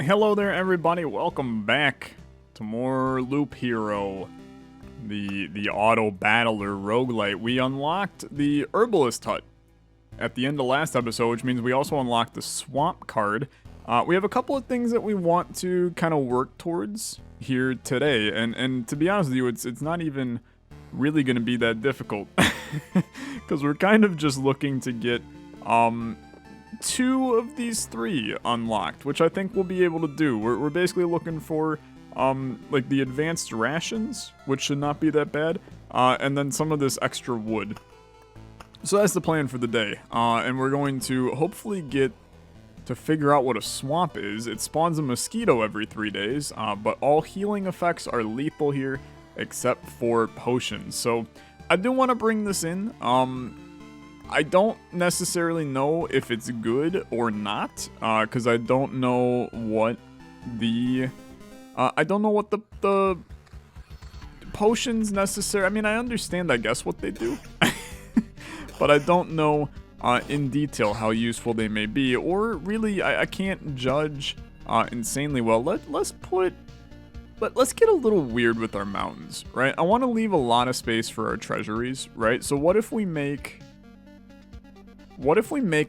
Hello there, everybody. Welcome back to more Loop Hero, the auto battler roguelite. We unlocked the herbalist hut at the end of last episode, which means we also unlocked the swamp card. We have a couple of things that we want to kind of work towards here today, and to be honest with you, it's not even really going to be that difficult because we're kind of just looking to get two of these three unlocked, which I think we'll be able to do. We're basically looking for like the advanced rations, which should not be that bad, and then some of this extra wood. So that's the plan for the day, and we're going to hopefully get to figure out what a swamp is. It spawns a mosquito every 3 days, but all healing effects are lethal here except for potions. So I do want to bring this in. I don't necessarily know if it's good or not, because I don't know what the potions necessary. I mean, I understand, I guess, what they do, but I don't know in detail how useful they may be, or really, I can't judge insanely well. Let's get a little weird with our mountains, right? I want to leave a lot of space for our treasuries, right? So what if we make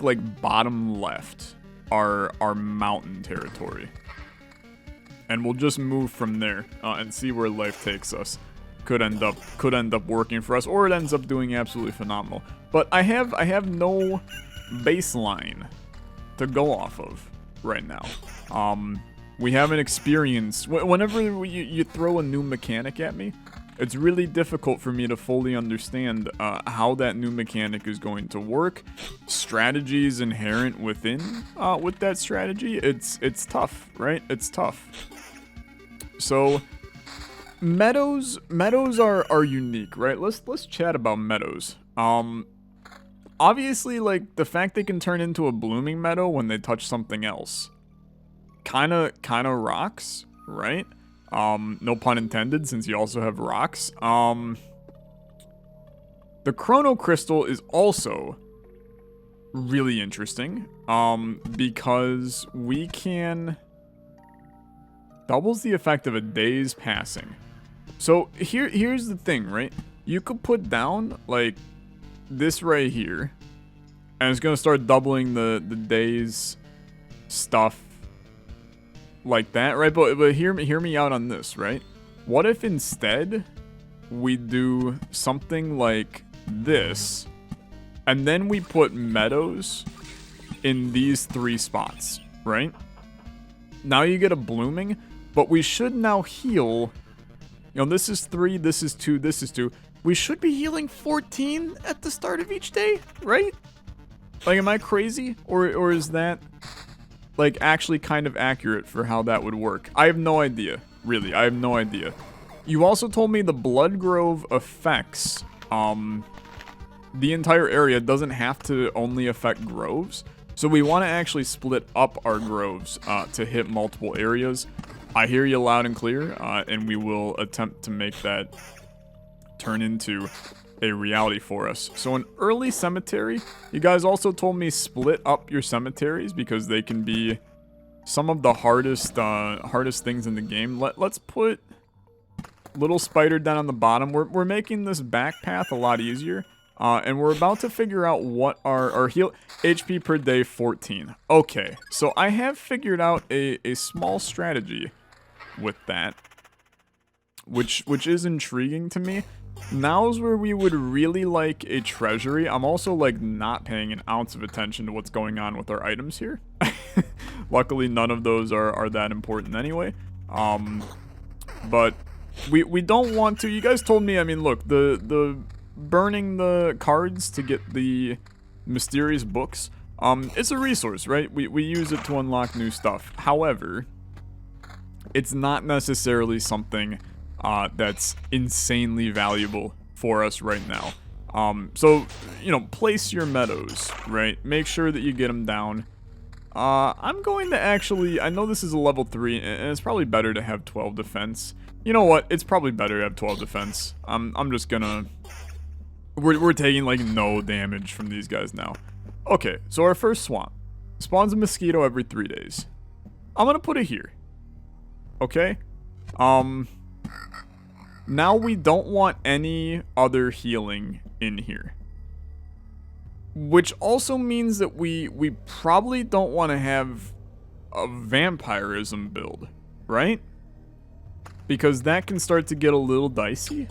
like bottom left our mountain territory, and we'll just move from there and see where life takes us. Could end up working for us, or it ends up doing absolutely phenomenal. But I have no baseline to go off of right now. We haven't experienced. Whenever you throw a new mechanic at me, it's really difficult for me to fully understand how that new mechanic is going to work. Strategies inherent within with that strategy, it's tough, right? It's tough. So meadows are unique, right? Let's chat about meadows. Obviously, like, the fact they can turn into a blooming meadow when they touch something else, kind of rocks, right? No pun intended, since you also have rocks. The chrono crystal is also really interesting, because we can doubles the effect of a day's passing. So here's the thing, right? You could put down like this right here, and it's gonna start doubling the day's stuff like that, right? But hear me out on this, right? What if instead we do something like this, and then we put meadows in these three spots, right? Now you get a blooming, but we should now heal. You know, this is 3, this is 2, this is 2. We should be healing 14 at the start of each day, right? Like, am I crazy? Or is that like actually kind of accurate for how that would work? I have no idea, really. I have no idea. You also told me the Blood Grove affects the entire area, doesn't have to only affect groves. So we want to actually split up our groves to hit multiple areas. I hear you loud and clear, and we will attempt to make that turn into a reality for us. So an early cemetery. You guys also told me split up your cemeteries because they can be some of the hardest things in the game. Let's put little spider down on the bottom. We're making this back path a lot easier, and we're about to figure out what our heal HP per day 14. Okay, so I have figured out a small strategy with that, which is intriguing to me. Now's where we would really like a treasury. I'm also like not paying an ounce of attention to what's going on with our items here. Luckily, none of those are that important anyway. But we don't want to. You guys told me. I mean, look, the burning the cards to get the mysterious books. It's a resource, right? We use it to unlock new stuff. However, it's not necessarily something that's insanely valuable for us right now. So, you know, place your meadows, right? Make sure that you get them down. I'm going to actually, I know this is a level 3, and it's probably better to have 12 defense. You know what? It's probably better to have 12 defense. I'm just gonna, we're taking like no damage from these guys now. Okay, so our first swamp spawns a mosquito every 3 days. I'm gonna put it here. Okay? Now we don't want any other healing in here. Which also means that we probably don't want to have a vampirism build, right? Because that can start to get a little dicey.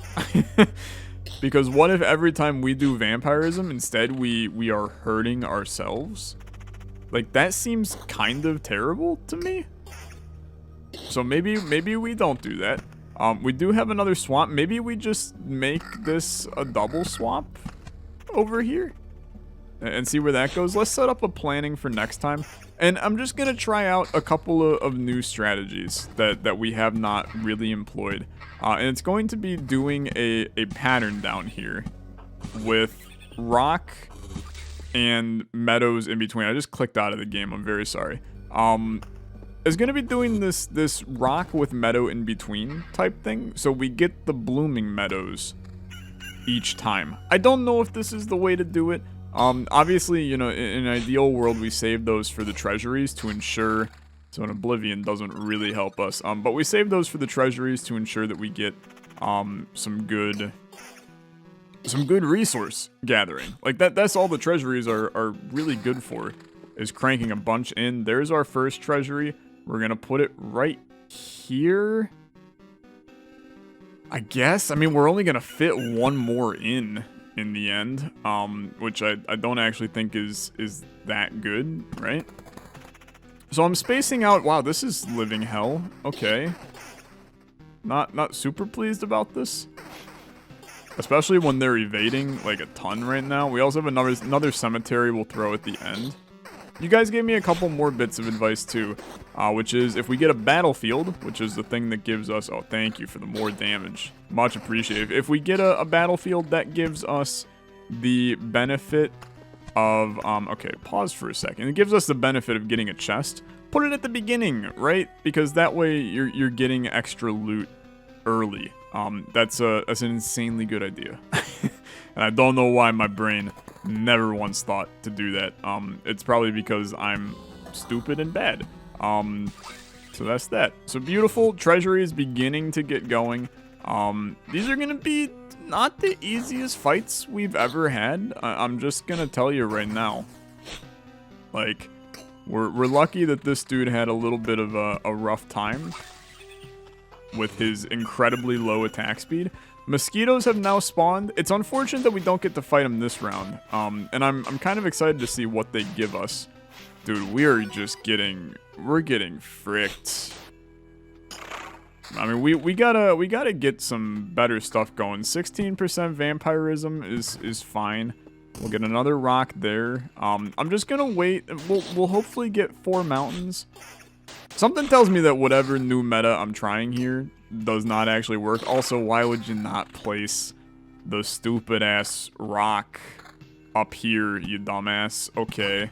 Because what if every time we do vampirism, instead we are hurting ourselves? Like, that seems kind of terrible to me. So maybe we don't do that. We do have another swamp. Maybe we just make this a double swamp over here and see where that goes. Let's set up a planning for next time. And I'm just going to try out a couple of new strategies that we have not really employed. And it's going to be doing a pattern down here with rock and meadows in between. I just clicked out of the game. I'm very sorry. It's going to be doing this rock with meadow in between type thing. So we get the blooming meadows each time. I don't know if this is the way to do it. Obviously, you know, in an ideal world, we save those for the treasuries to ensure, so an oblivion doesn't really help us. But we save those for the treasuries to ensure that we get, some good resource gathering. Like, that's all the treasuries are really good for, is cranking a bunch in. There's our first treasury. We're gonna put it right here, I guess. I mean, we're only gonna fit one more in the end, which I don't actually think is that good, right? So I'm spacing out. Wow, this is living hell. Okay. Not super pleased about this. Especially when they're evading like a ton right now. We also have another cemetery we'll throw at the end. You guys gave me a couple more bits of advice too, which is if we get a battlefield, which is the thing that gives us, oh, thank you for the more damage. Much appreciated. If we get a battlefield, that gives us the benefit of, okay, pause for a second. It gives us the benefit of getting a chest. Put it at the beginning, right? Because that way you're getting extra loot early. That's an insanely good idea. And I don't know why my brain never once thought to do that. It's probably because I'm stupid and bad. So that's that. So beautiful. Treasury is beginning to get going. These are gonna be not the easiest fights we've ever had. I'm just gonna tell you right now. Like, we're lucky that this dude had a little bit of a rough time with his incredibly low attack speed. Mosquitoes have now spawned. It's unfortunate that we don't get to fight them this round. And I'm kind of excited to see what they give us. Dude, we're getting fricked. I mean, we gotta get some better stuff going. 16% vampirism is fine. We'll get another rock there. I'm just gonna wait. We'll hopefully get 4 mountains. Something tells me that whatever new meta I'm trying here does not actually work. Also, why would you not place the stupid ass rock up here, you dumbass? Okay.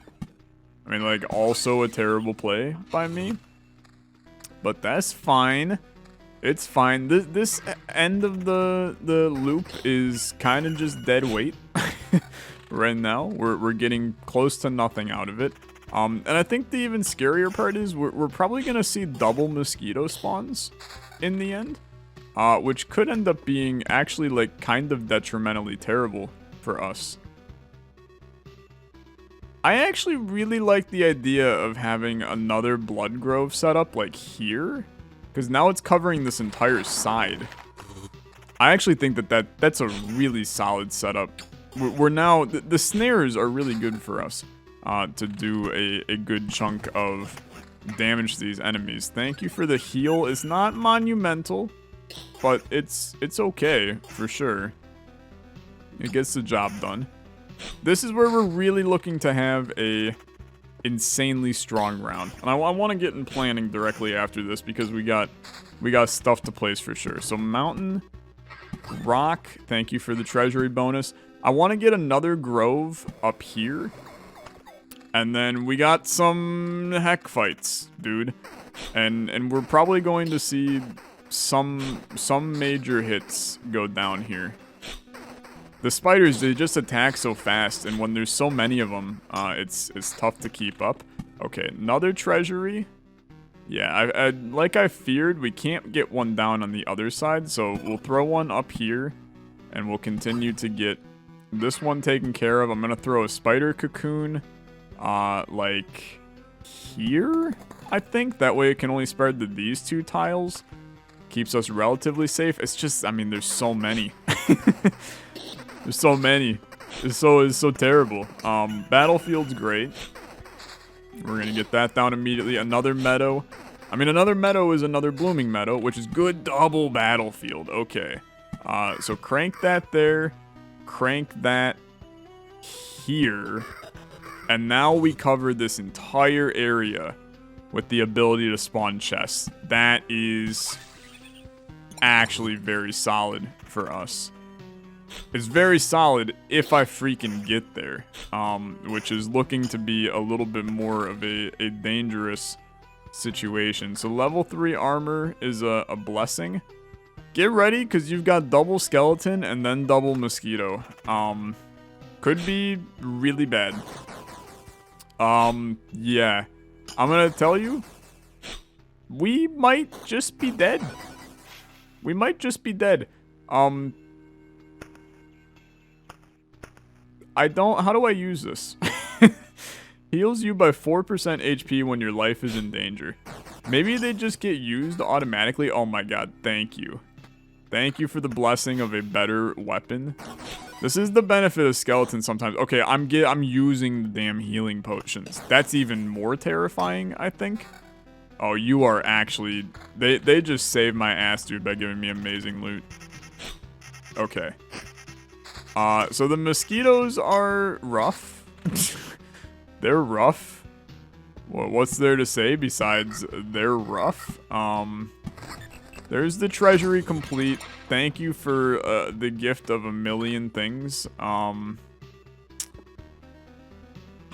I mean, like, also a terrible play by me. But that's fine. It's fine. This end of the loop is kind of just dead weight right now. We're getting close to nothing out of it. And I think the even scarier part is we're probably going to see double mosquito spawns in the end, which could end up being actually, like, kind of detrimentally terrible for us. I actually really like the idea of having another blood grove set up, like, here, because now it's covering this entire side. I actually think that's a really solid setup. We're now, the snares are really good for us. To do a good chunk of damage to these enemies. Thank you for the heal. It's not monumental, but it's okay for sure. It gets the job done. This is where we're really looking to have a insanely strong round. And I want to get in planning directly after this because we got stuff to place for sure. So mountain, rock, thank you for the treasury bonus. I want to get another grove up here. And then we got some heck fights, dude. And we're probably going to see some major hits go down here. The spiders, they just attack so fast, and when there's so many of them, it's tough to keep up. Okay, another treasury. Yeah, like I feared, we can't get one down on the other side, so we'll throw one up here, and we'll continue to get this one taken care of. I'm gonna throw a spider cocoon, like here, I think. That way it can only spread to these two tiles. Keeps us relatively safe. It's just, I mean, there's so many. There's so many. It's so terrible. Battlefield's great. We're gonna get that down immediately. Another meadow. I mean, another meadow is another blooming meadow, which is good. Double battlefield. Okay. So crank that there. Crank that here. And now we cover this entire area with the ability to spawn chests. That is actually very solid for us. It's very solid if I freaking get there, which is looking to be a little bit more of a dangerous situation. So level 3 armor is a blessing. Get ready, because you've got double skeleton and then double mosquito. Could be really bad. Yeah. I'm gonna tell you, we might just be dead. We might just be dead. How do I use this? Heals you by 4% HP when your life is in danger. Maybe they just get used automatically. Oh my god, thank you. Thank you for the blessing of a better weapon. This is the benefit of skeletons sometimes. Okay, I'm using the damn healing potions. That's even more terrifying, I think. Oh, you are actually... They just saved my ass, dude, by giving me amazing loot. Okay. So the mosquitoes are rough. They're rough. Well, what's there to say besides they're rough? There's the treasury complete. Thank you for the gift of a million things. How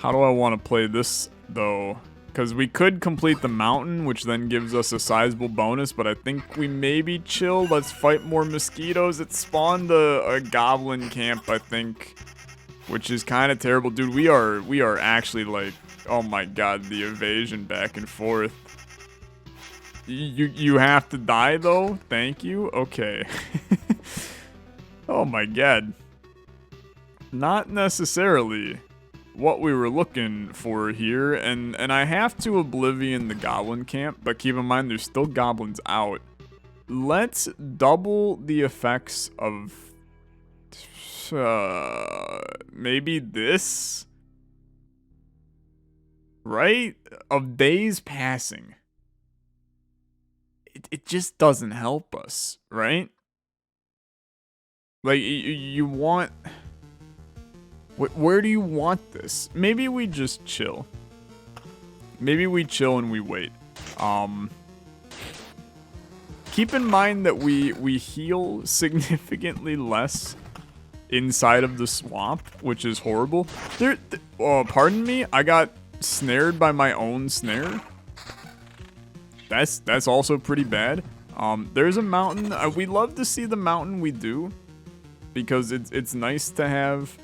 do I want to play this, though? Because we could complete the mountain, which then gives us a sizable bonus, but I think we maybe chill. Let's fight more mosquitoes. It spawned a goblin camp, I think, which is kind of terrible. Dude, we are actually like, oh my god, the evasion back and forth. You have to die, though? Thank you? Okay. Oh my god. Not necessarily what we were looking for here, and I have to oblivion the goblin camp, but keep in mind there's still goblins out. Let's double the effects of maybe this, right? Of days passing. It just doesn't help us, right? Like, you want... Where do you want this? Maybe we just chill. Maybe we chill and we wait. Keep in mind that we heal significantly less inside of the swamp, which is horrible. Pardon me, I got snared by my own snare. That's also pretty bad. There's a mountain. We love to see the mountain, we do, because it's nice to have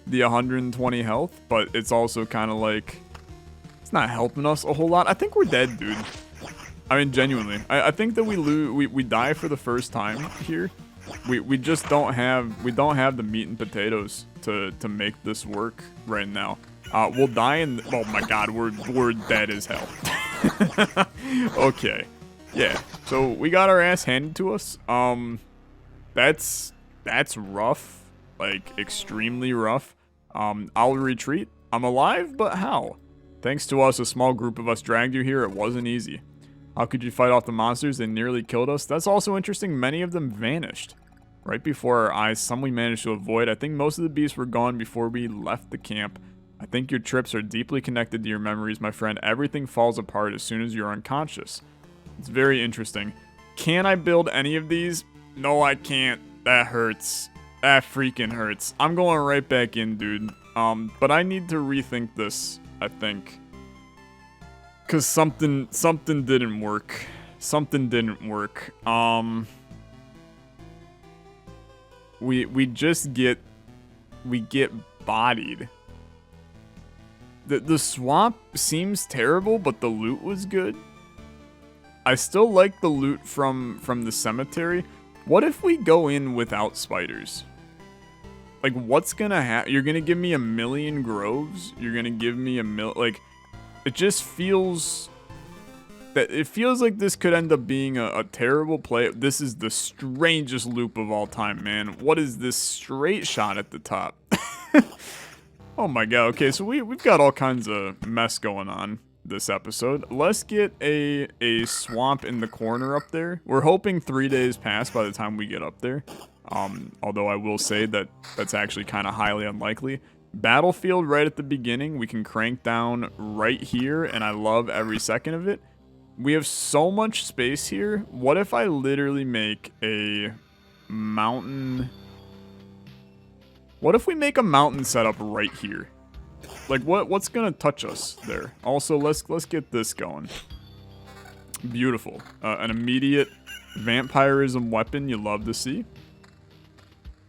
the 120 health, but it's also kind of like, it's not helping us a whole lot. I think we're dead, dude. I mean, genuinely. I think that we die for the first time here. We just don't have the meat and potatoes to make this work right now. We'll die and oh my god, we're dead as hell. Okay. Yeah. So we got our ass handed to us. That's rough. Like, extremely rough. I'll retreat. I'm alive, but how? Thanks to us, a small group of us dragged you here. It wasn't easy. How could you fight off the monsters? They nearly killed us. That's also interesting. Many of them vanished right before our eyes. Some we managed to avoid. I think most of the beasts were gone before we left the camp. I think your trips are deeply connected to your memories, my friend. Everything falls apart as soon as you're unconscious. It's very interesting. Can I build any of these? No, I can't. That hurts. That freaking hurts. I'm going right back in, dude. But I need to rethink this, I think. Cause something didn't work. Something didn't work. We get bodied. The swamp seems terrible, but the loot was good. I still like the loot from the cemetery. What if we go in without spiders? Like, what's gonna happen? You're gonna give me 1,000,000 groves? You're gonna give me like, it just feels... It feels like this could end up being a terrible play. This is the strangest loop of all time, man. What is this straight shot at the top? Oh my god. Okay, so we've got all kinds of mess going on this episode. Let's get a swamp in the corner up there. We're hoping 3 days pass by the time we get up there. Although I will say that that's actually kind of highly unlikely. Battlefield right at the beginning. We can crank down right here, and I love every second of it. We have so much space here. What if I literally make a mountain... What if we make a mountain setup right here? Like, what's gonna touch us there? Also, let's get this going. Beautiful. An immediate vampirism weapon you love to see.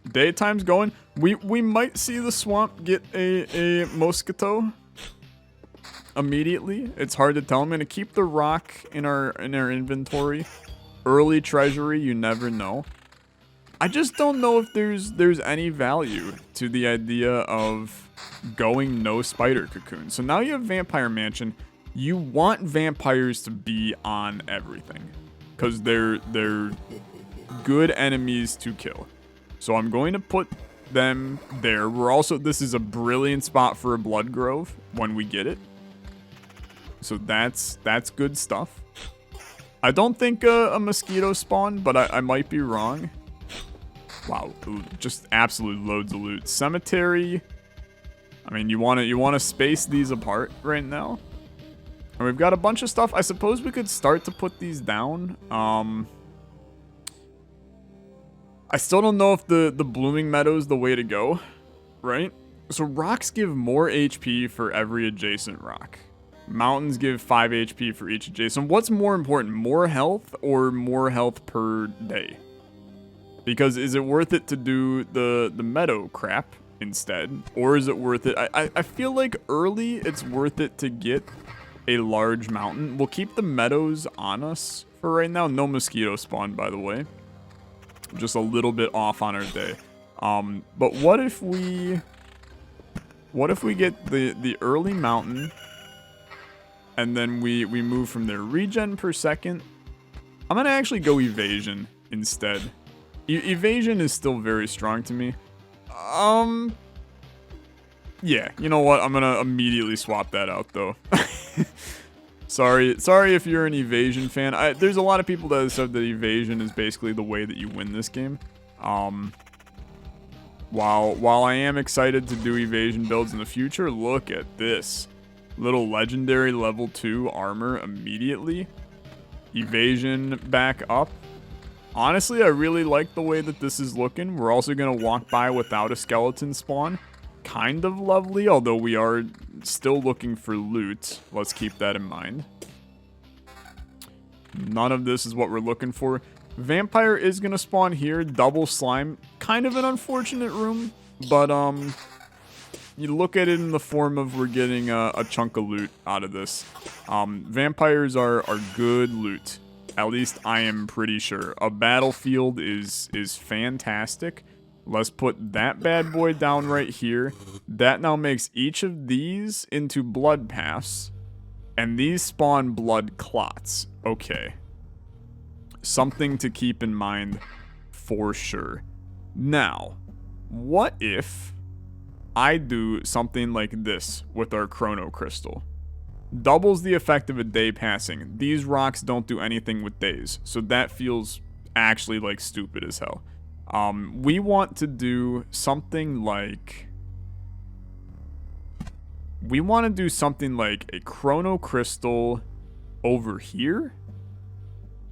Daytime's going. We might see the swamp get a mosquito immediately. It's hard to tell. I'm gonna keep the rock in our inventory. Early treasury, you never know. I just don't know if there's any value to the idea of going no spider cocoon. So now you have Vampire Mansion. You want vampires to be on everything, because they're good enemies to kill. So I'm going to put them there. This is a brilliant spot for a blood grove when we get it. So that's good stuff. I don't think a mosquito spawned, but I might be wrong. Wow, just absolute loads of loot. Cemetery. I mean, you want to space these apart right now. And we've got a bunch of stuff. I suppose we could start to put these down. I still don't know if the blooming meadow is the way to go, right? So rocks give more HP for every adjacent rock. Mountains give 5 HP for each adjacent. What's more important, more health or more health per day? Because is it worth it to do the meadow crap instead? Or is it worth it? I feel like early it's worth it to get a large mountain. We'll keep the meadows on us for right now. No mosquito spawn, by the way. Just a little bit off on our day. But what if we get the early mountain, and then we move from there? Regen per second. I'm gonna actually go evasion instead. Evasion is still very strong to me. Yeah, you know what? I'm gonna immediately swap that out though. Sorry if you're an evasion fan. There's a lot of people that have said that evasion is basically the way that you win this game. While I am excited to do evasion builds in the future, look at this. Little legendary level 2 armor immediately. Evasion back up. Honestly, I really like the way that this is looking. We're also going to walk by without a skeleton spawn. Kind of lovely, although we are still looking for loot. Let's keep that in mind. None of this is what we're looking for. Vampire is going to spawn here. Double slime. Kind of an unfortunate room, but you look at it in the form of we're getting a chunk of loot out of this. Vampires are good loot. At least I am pretty sure. A battlefield is fantastic. Let's put that bad boy down right here. That now makes each of these into blood paths. And these spawn blood clots. Okay. Something to keep in mind for sure. Now, what if I do something like this with our chrono crystal? Doubles the effect of a day passing. These rocks don't do anything with days, so that feels actually like stupid as hell. We want to do something like... a chrono crystal over here,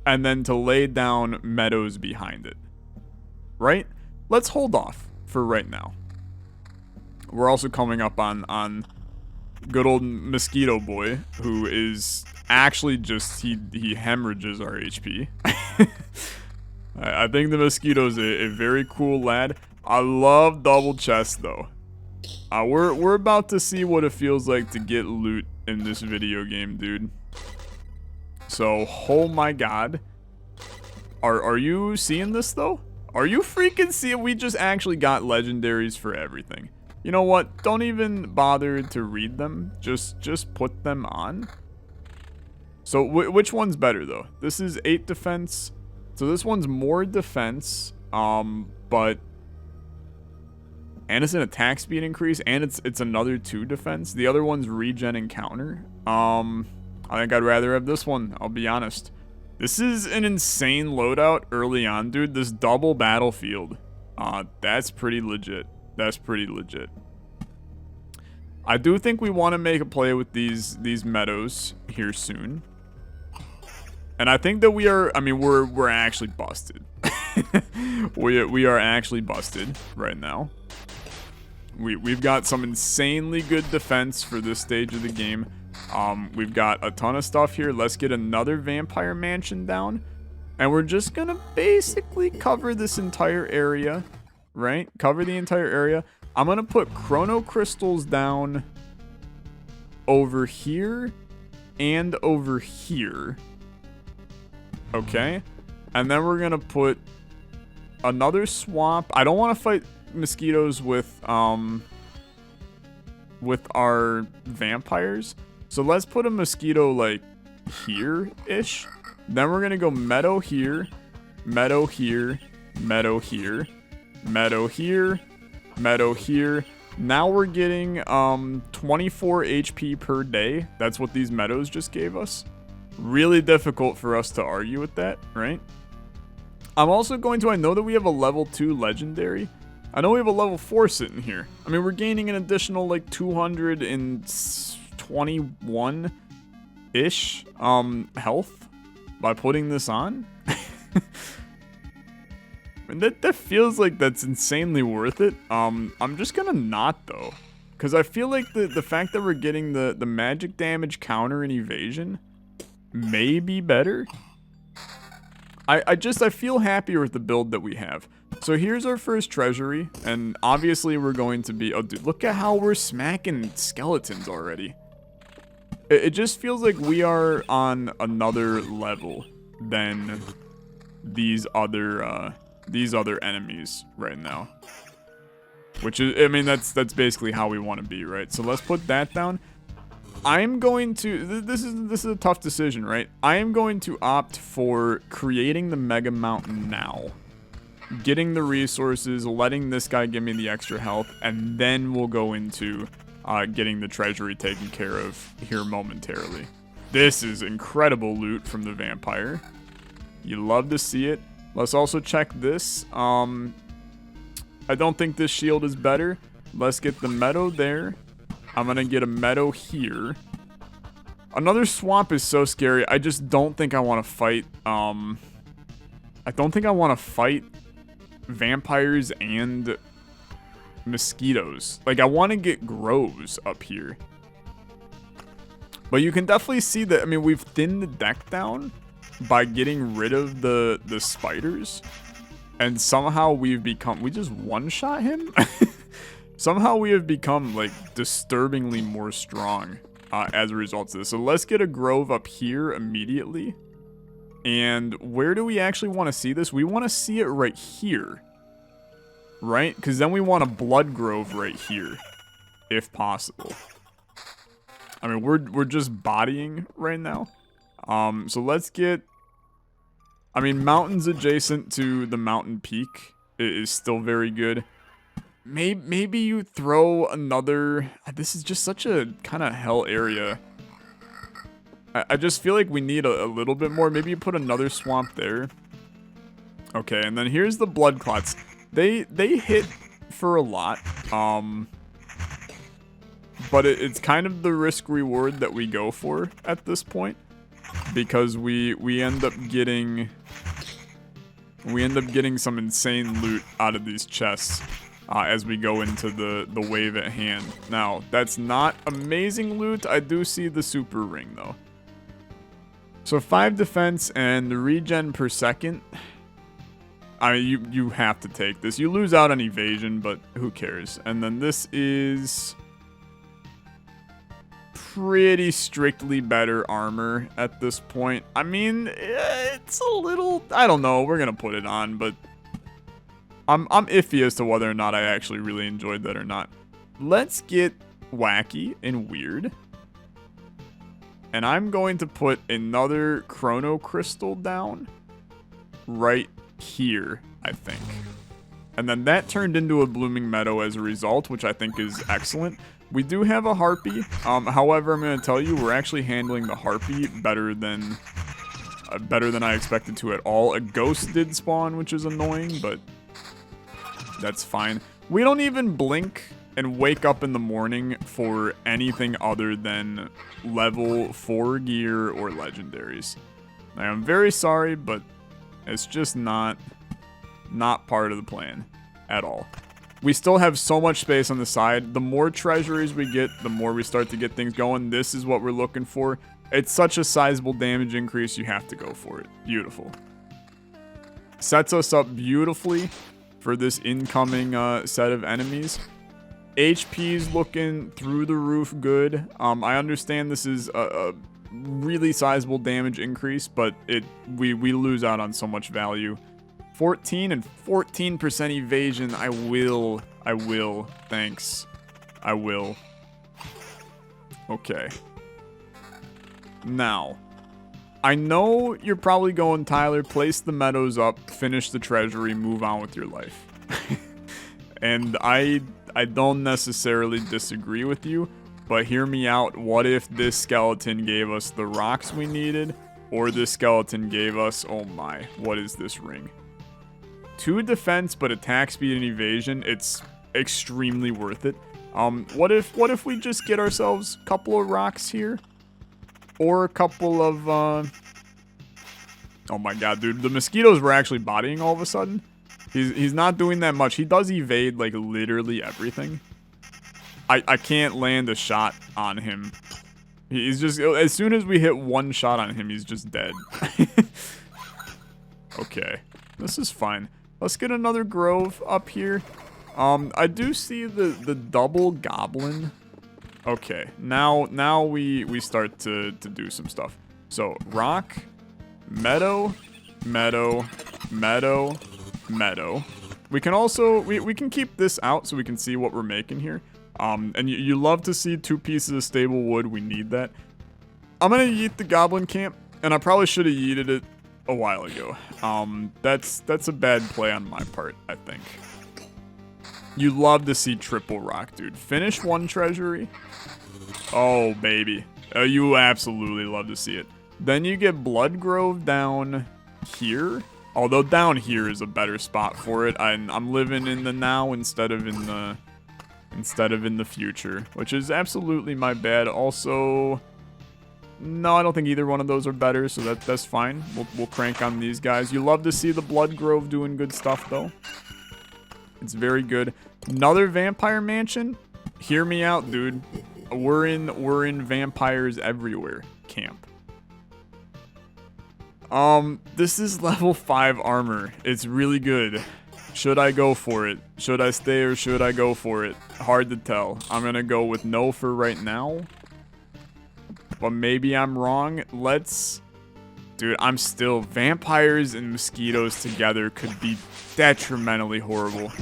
and then to lay down meadows behind it. Right? Let's hold off for right now. We're also coming up on good old Mosquito Boy, who is actually just, he hemorrhages our HP. I think the Mosquito's a very cool lad. I love double chest though. We're about to see what it feels like to get loot in this video game, dude. So, oh my god. Are you seeing this, though? Are you freaking seeing? We just actually got legendaries for everything. You know what? Don't even bother to read them. Just put them on. So, which one's better, though? This is 8 defense. So, this one's more defense. But... And it's an attack speed increase, and it's another 2 defense. The other one's regen and counter. I think I'd rather have this one, I'll be honest. This is an insane loadout early on, dude. This double battlefield. That's pretty legit. That's pretty legit. I do think we want to make a play with these meadows here soon. And I think that we are, I mean, we're actually busted. we are actually busted right now. We've got some insanely good defense for this stage of the game. We've got a ton of stuff here. Let's get another vampire mansion down. And we're just gonna basically cover this entire area, right? Cover the entire area. I'm gonna put chrono crystals down over here and over here. Okay. And then we're gonna put another swamp. I don't want to fight mosquitoes with our vampires. So let's put a mosquito like here-ish. Then we're gonna go meadow here, meadow here, meadow here, meadow here, meadow here. Now we're getting 24 HP per day. That's what these meadows just gave us. Really difficult for us to argue with that, right? I'm also going to, I know that we have a level 2 legendary. I know we have a level 4 sitting here. I mean, we're gaining an additional like 221-ish health by putting this on. And that feels like that's insanely worth it. I'm just gonna not though, because I feel like the fact that we're getting the magic damage counter and evasion may be better. I feel happier with the build that we have. So here's our first treasury, and obviously we're going to be... Oh, dude, look at how we're smacking skeletons already. It just feels like we are on another level than these other enemies right now. Which is, I mean, that's basically how we want to be, right? So let's put that down. I'm going to... This is a tough decision, right? I am going to opt for creating the Mega Mountain now. Getting the resources, letting this guy give me the extra health, and then we'll go into getting the treasury taken care of here momentarily. This is incredible loot from the vampire. You love to see it. Let's also check this. I don't think this shield is better. Let's get the meadow there. I'm gonna get a meadow here. Another swamp is so scary. I just don't think I want to fight. I don't think I want to fight vampires and mosquitoes. Like, I want to get groves up here. But you can definitely see that, I mean, we've thinned the deck down by getting rid of the spiders. And somehow we've become... We just one-shot him? Somehow we have become, like, disturbingly more strong as a result of this. So let's get a grove up here immediately. And where do we actually want to see this? We want to see it right here. Right? Because then we want a blood grove right here. If possible. I mean, we're just bodying right now. So let's get... I mean, mountains adjacent to the mountain peak is still very good. Maybe you throw another... This is just such a kind of hell area. I just feel like we need a little bit more. Maybe you put another swamp there. Okay, and then here's the blood clots. They hit for a lot. But it's kind of the risk reward that we go for at this point. Because we end up getting... We end up getting some insane loot out of these chests. As we go into the wave at hand. Now, that's not amazing loot. I do see the super ring, though. So 5 defense and the regen per second. I mean, you have to take this. You lose out on evasion, but who cares? And then this is... pretty strictly better armor at this point. I mean, it's a little, I don't know, we're gonna put it on, but I'm iffy as to whether or not I actually really enjoyed that or not. Let's get wacky and weird. And I'm going to put another chrono crystal down right here, I think. And then that turned into a blooming meadow as a result, which I think is excellent. We do have a harpy. However, I'm going to tell you, we're actually handling the harpy better than I expected to at all. A ghost did spawn, which is annoying, but that's fine. We don't even blink and wake up in the morning for anything other than level 4 gear or legendaries. I am very sorry, but it's just not part of the plan at all. We still have so much space on the side. The more treasuries we get, the more we start to get things going. This is what we're looking for. It's such a sizable damage increase, you have to go for it. Beautiful. Sets us up beautifully for this incoming set of enemies. HP's looking through the roof good. I understand this is a really sizable damage increase, but we lose out on so much value. 14 and 14% evasion. I will. Thanks. I will. Okay. Now, I know you're probably going, Tyler, place the meadows up, finish the treasury, move on with your life. And I don't necessarily disagree with you, but hear me out. What if this skeleton gave us the rocks we needed, or this skeleton gave us, oh my, what is this ring? 2 defense, but attack speed and evasion. It's extremely worth it. What if we just get ourselves a couple of rocks here? Or a couple of, oh my god, dude. The mosquitoes were actually bodying all of a sudden. He's not doing that much. He does evade, like, literally everything. I can't land a shot on him. He's just, as soon as we hit one shot on him, he's just dead. Okay. This is fine. Let's get another grove up here. I do see the double goblin. Okay, now we start to do some stuff. So rock, meadow, meadow, meadow, meadow. We can also we can keep this out so we can see what we're making here. And you love to see 2 pieces of stable wood. We need that. I'm gonna yeet the goblin camp, and I probably should have yeeted it a while ago. That's a bad play on my part, I think. You love to see triple rock, dude. Finish 1 treasury. Oh, baby. You absolutely love to see it. Then you get Blood Grove down here. Although down here is a better spot for it. I'm living in the now instead of in the future, which is absolutely my bad. Also, no, I don't think either one of those are better, so that's fine. We'll crank on these guys. You love to see the Blood Grove doing good stuff, though. It's very good. Another vampire mansion. Hear me out, dude. We're in vampires everywhere camp. This is level 5 armor. It's really good. Should I go for it? Should I stay or should I go for it? Hard to tell. I'm gonna go with no for right now. But maybe I'm wrong. Dude, I'm still... Vampires and mosquitoes together could be detrimentally horrible.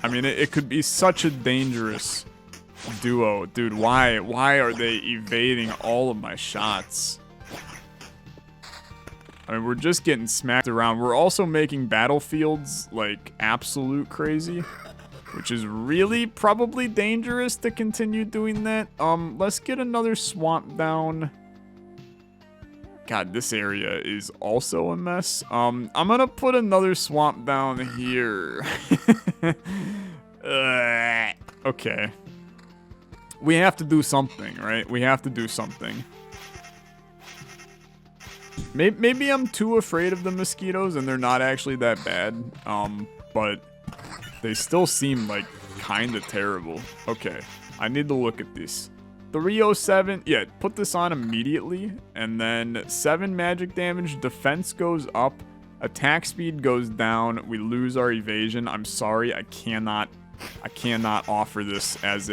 I mean, it could be such a dangerous duo. Dude, why are they evading all of my shots? I mean, we're just getting smacked around. We're also making battlefields, like, absolute crazy, which is really probably dangerous to continue doing that. Let's get another swamp down. God, this area is also a mess. I'm gonna put another swamp down here. Okay. We have to do something, right? We have to do something. Maybe I'm too afraid of the mosquitoes and they're not actually that bad. But they still seem like kind of terrible. Okay, I need to look at this. 307, yeah, put this on immediately. And then 7 magic damage, defense goes up, attack speed goes down, we lose our evasion. I'm sorry, I cannot offer this as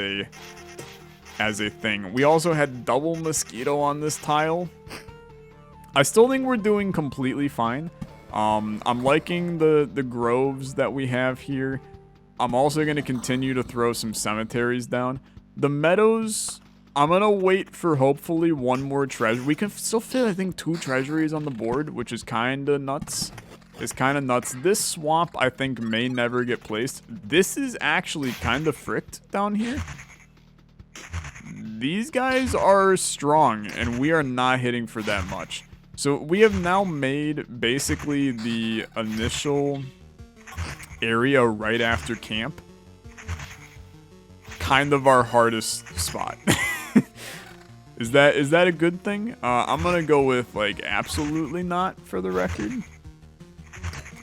as a thing. We also had double mosquito on this tile. I still think we're doing completely fine. I'm liking the groves that we have here. I'm also going to continue to throw some cemeteries down. The meadows, I'm going to wait for hopefully one more treasure. We can still fit, I think, 2 treasuries on the board, which is kind of nuts. It's kind of nuts. This swamp, I think, may never get placed. This is actually kind of fricked down here. These guys are strong, and we are not hitting for that much. So we have now made basically the initial area right after camp kind of our hardest spot. Is that a good thing? I'm gonna go with like absolutely not for the record.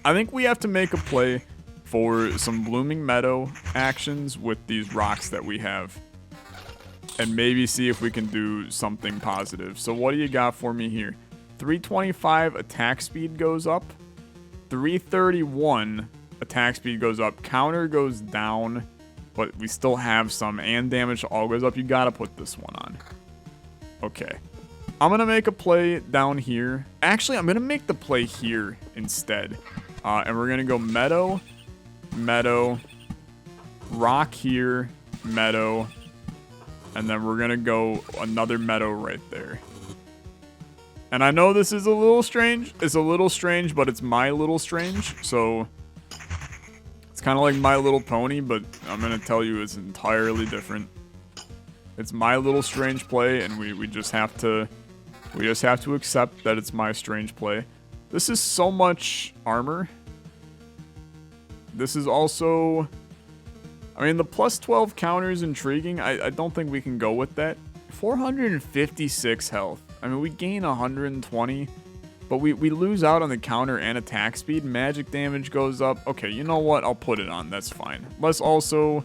I think we have to make a play for some blooming meadow actions with these rocks that we have. And maybe see if we can do something positive. So what do you got for me here? 325 attack speed goes up. 331 attack speed goes up. Counter goes down. But we still have some. And damage all goes up. You gotta put this one on. Okay. I'm gonna make a play down here. Actually, I'm gonna make the play here instead. And we're gonna go meadow, meadow, rock here, meadow. And then we're going to go another meadow right there. And I know this is a little strange. It's a little strange, but it's My Little Strange. So it's kind of like My Little Pony, but I'm going to tell you it's entirely different. It's My Little Strange play, and we just have to accept that it's my strange play. This is so much armor. This is also... I mean, the plus 12 counter is intriguing. I don't think we can go with that. 456 health. I mean, we gain 120, but we lose out on the counter and attack speed. Magic damage goes up. Okay, you know what? I'll put it on. That's fine. Let's also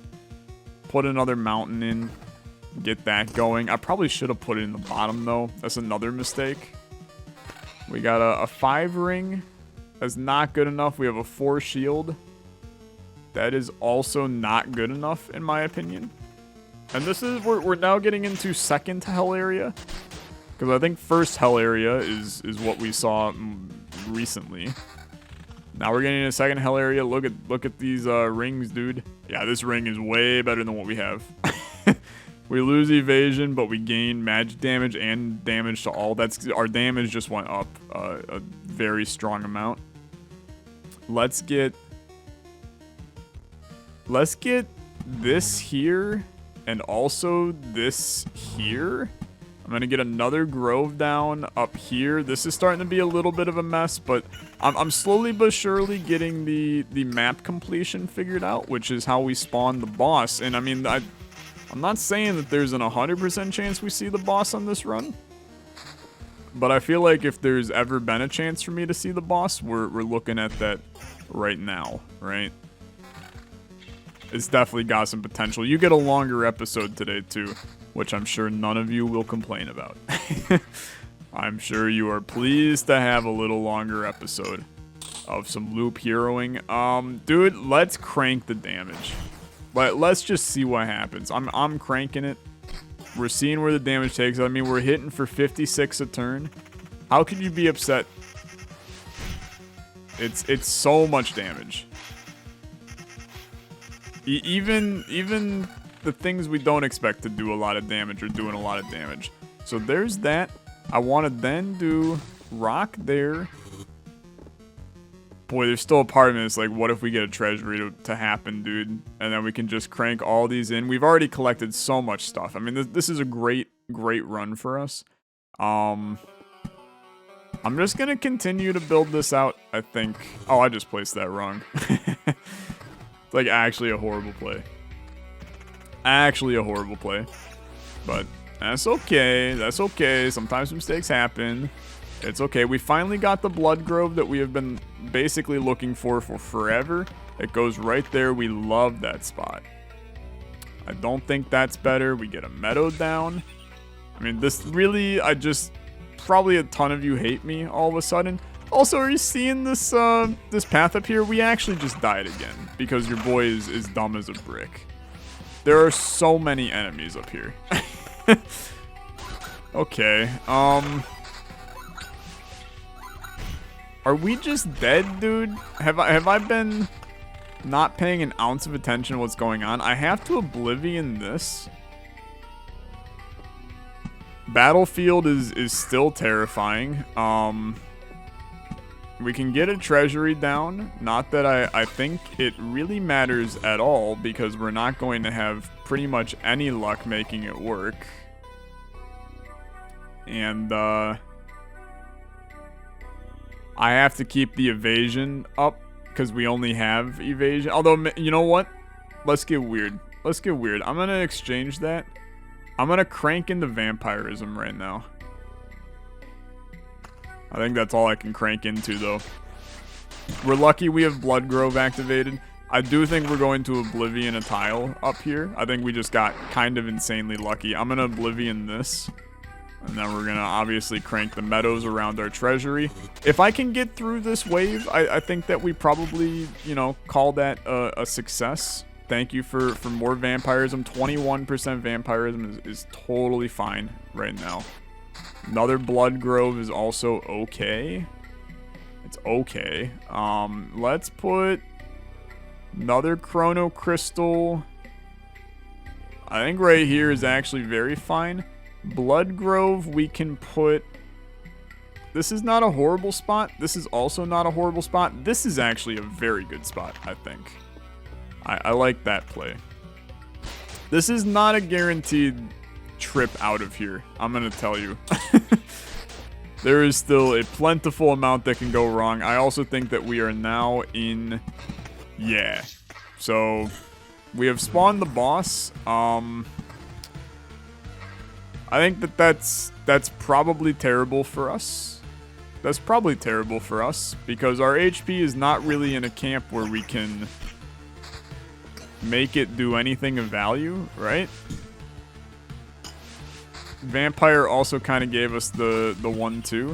put another mountain in. Get that going. I probably should have put it in the bottom, though. That's another mistake. We got a 5 ring. That's not good enough. We have a 4 shield. That is also not good enough, in my opinion. And this is, we're now getting into second hell area. Because I think first hell area is what we saw recently. Now we're getting into second hell area. Look at these rings, dude. Yeah, this ring is way better than what we have. We lose evasion, but we gain magic damage and damage to all. Our damage just went up a very strong amount. Let's get this here and also this here. I'm going to get another grove down up here. This is starting to be a little bit of a mess, but I'm slowly but surely getting the map completion figured out, which is how we spawn the boss. And I mean, I'm not saying that there's an 100% chance we see the boss on this run, but I feel like if there's ever been a chance for me to see the boss, we're looking at that right now, right? It's definitely got some potential. You get a longer episode today, too, which I'm sure none of you will complain about. I'm sure you are pleased to have a little longer episode of some loop heroing. Dude, let's crank the damage. Let's just see what happens. I'm cranking it. We're seeing where the damage takes. I mean, we're hitting for 56 a turn. How could you be upset? It's so much damage. Even the things we don't expect to do a lot of damage are doing a lot of damage. So there's that. I want to then do rock there. Boy, there's still a part of me that's like, what if we get a treasury to happen, dude? And then we can just crank all these in. We've already collected so much stuff. I mean, this is a great run for us. I'm just going to continue to build this out, I think. Oh, I just placed that wrong. It's like actually a horrible play. Actually a horrible play. But that's okay. That's okay. Sometimes mistakes happen. It's okay. We finally got the blood grove that we have been basically looking for forever. It goes right there. We love that spot. I don't think that's better. We get a meadow down. I mean, this really, probably a ton of you hate me all of a sudden. Also, are you seeing this this path up here? We actually just died again because your boy is dumb as a brick. There are so many enemies up here. Okay, are we just dead, dude? Have I been not paying an ounce of attention to what's going on? I have to Oblivion this. Battlefield is still terrifying. We can get a treasury down. Not that I think it really matters at all, because we're not going to have pretty much any luck making it work. And, I have to keep the evasion up, because we only have evasion. Although, you know what? Let's get weird. Let's get weird. I'm going to exchange that. I'm going to crank into vampirism right now. I think that's all I can crank into, though. We're lucky we have Bloodgrove activated. I do think we're going to Oblivion a tile up here. I think we just got kind of insanely lucky. I'm going to Oblivion this. And then we're going to obviously crank the meadows around our treasury. If I can get through this wave, I think that we probably, you know, call that a success. Thank you for more vampirism. 21% vampirism is totally fine right now. Another Bloodgrove is also okay. It's okay. Let's put another Chrono Crystal. I think right here is actually very fine. Bloodgrove, we can put... This is not a horrible spot. This is also not a horrible spot. This is actually a very good spot, I think. I like that play. This is not a guaranteed trip out of here, I'm gonna tell you. There is still a plentiful amount that can go wrong. I also think that we are now in... Yeah. So, we have spawned the boss. I think that's probably terrible for us. That's probably terrible for us, because our HP is not really in a camp where we can make it do anything of value, right? Vampire also kind of gave us the 1-2.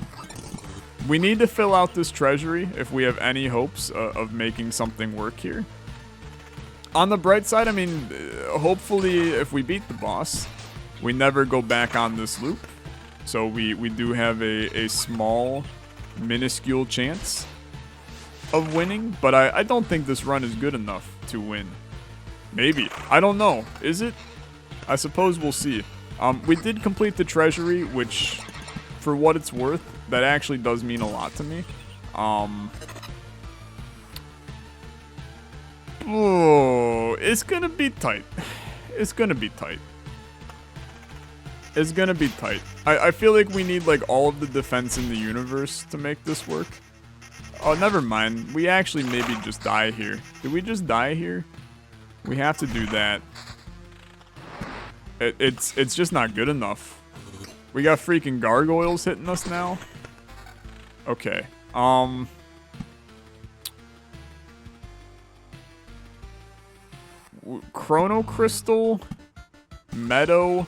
We need to fill out this treasury if we have any hopes of making something work here. On the bright side, I mean, hopefully if we beat the boss, we never go back on this loop. So we do have a small, minuscule chance of winning, but I don't think this run is good enough to win. Maybe. I don't know. Is it? I suppose we'll see. We did complete the treasury, which, for what it's worth, that actually does mean a lot to me. Oh, it's gonna be tight. It's gonna be tight. It's gonna be tight. I feel like we need, like, all of the defense in the universe to make this work. Oh, never mind. We actually maybe just die here. Did we just die here? We have to do that. It's just not good enough. We got freaking gargoyles hitting us now. Okay. Chrono Crystal. Meadow.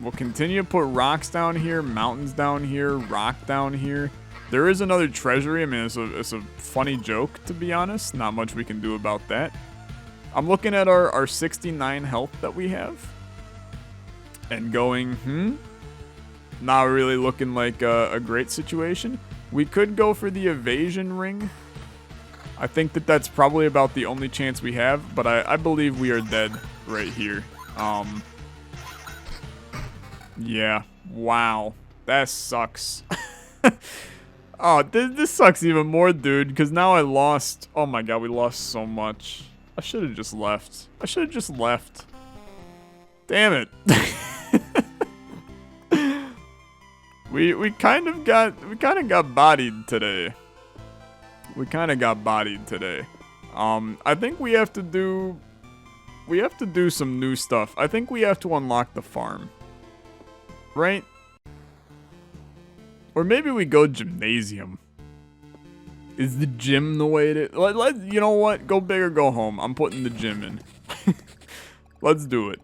We'll continue to put rocks down here, mountains down here, rock down here. There is another treasury. I mean, it's a funny joke, to be honest. Not much we can do about that. I'm looking at our 69 health that we have. And going, not really looking like a great situation. We could go for the evasion ring. I think that that's probably about the only chance we have. But I believe we are dead right here. Yeah. Wow. That sucks. Oh, this sucks even more, dude. Because now I lost. Oh my god, we lost so much. I should have just left. I should have just left. Damn it. we kind of got bodied today. We kind of got bodied today. I think we have to do some new stuff. I think we have to unlock the farm. Right? Or maybe we go gymnasium. Is the gym the way to... you know what? Go big or go home. I'm putting the gym in. Let's do it.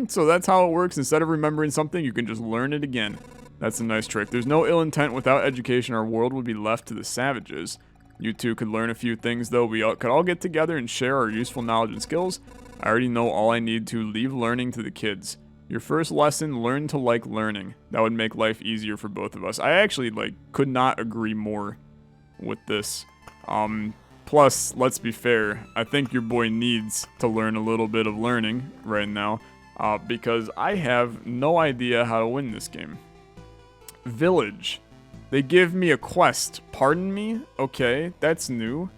So that's how it works. Instead of remembering something, you can just learn it again. That's a nice trick. There's no ill intent. Without education, our world would be left to the savages. You two could learn a few things, though. We could all get together and share our useful knowledge and skills. I already know all I need to. Leave learning to the kids. Your first lesson, learn to like learning. That would make life easier for both of us. I actually, like, could not agree more with this. Plus, let's be fair, I think your boy needs to learn a little bit of learning right now, because I have no idea how to win this game. Village. They give me a quest. Pardon me? Okay, that's new.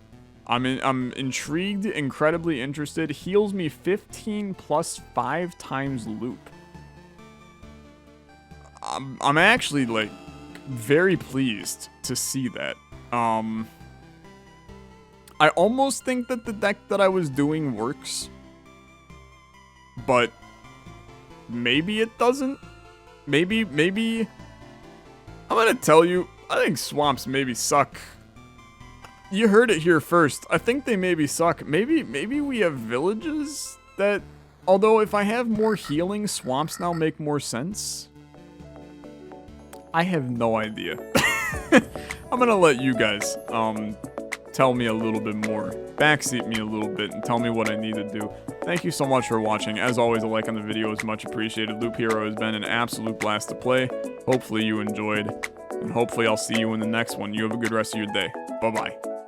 I'm intrigued, incredibly interested. Heals me 15 plus 5 times loop. I'm actually, like, very pleased to see that. I almost think that the deck that I was doing works, but maybe it doesn't. Maybe, I'm gonna tell you, I think swamps maybe suck. You heard it here first. I think they maybe suck. Maybe we have villages that, although if I have more healing, swamps now make more sense. I have no idea. I'm gonna let you guys tell me a little bit more, backseat me a little bit, and tell me what I need to do. Thank you so much for watching. As always, a like on the video is much appreciated. Loop Hero has been an absolute blast to play. Hopefully you enjoyed, and hopefully I'll see you in the next one. You have a good rest of your day. Bye-bye.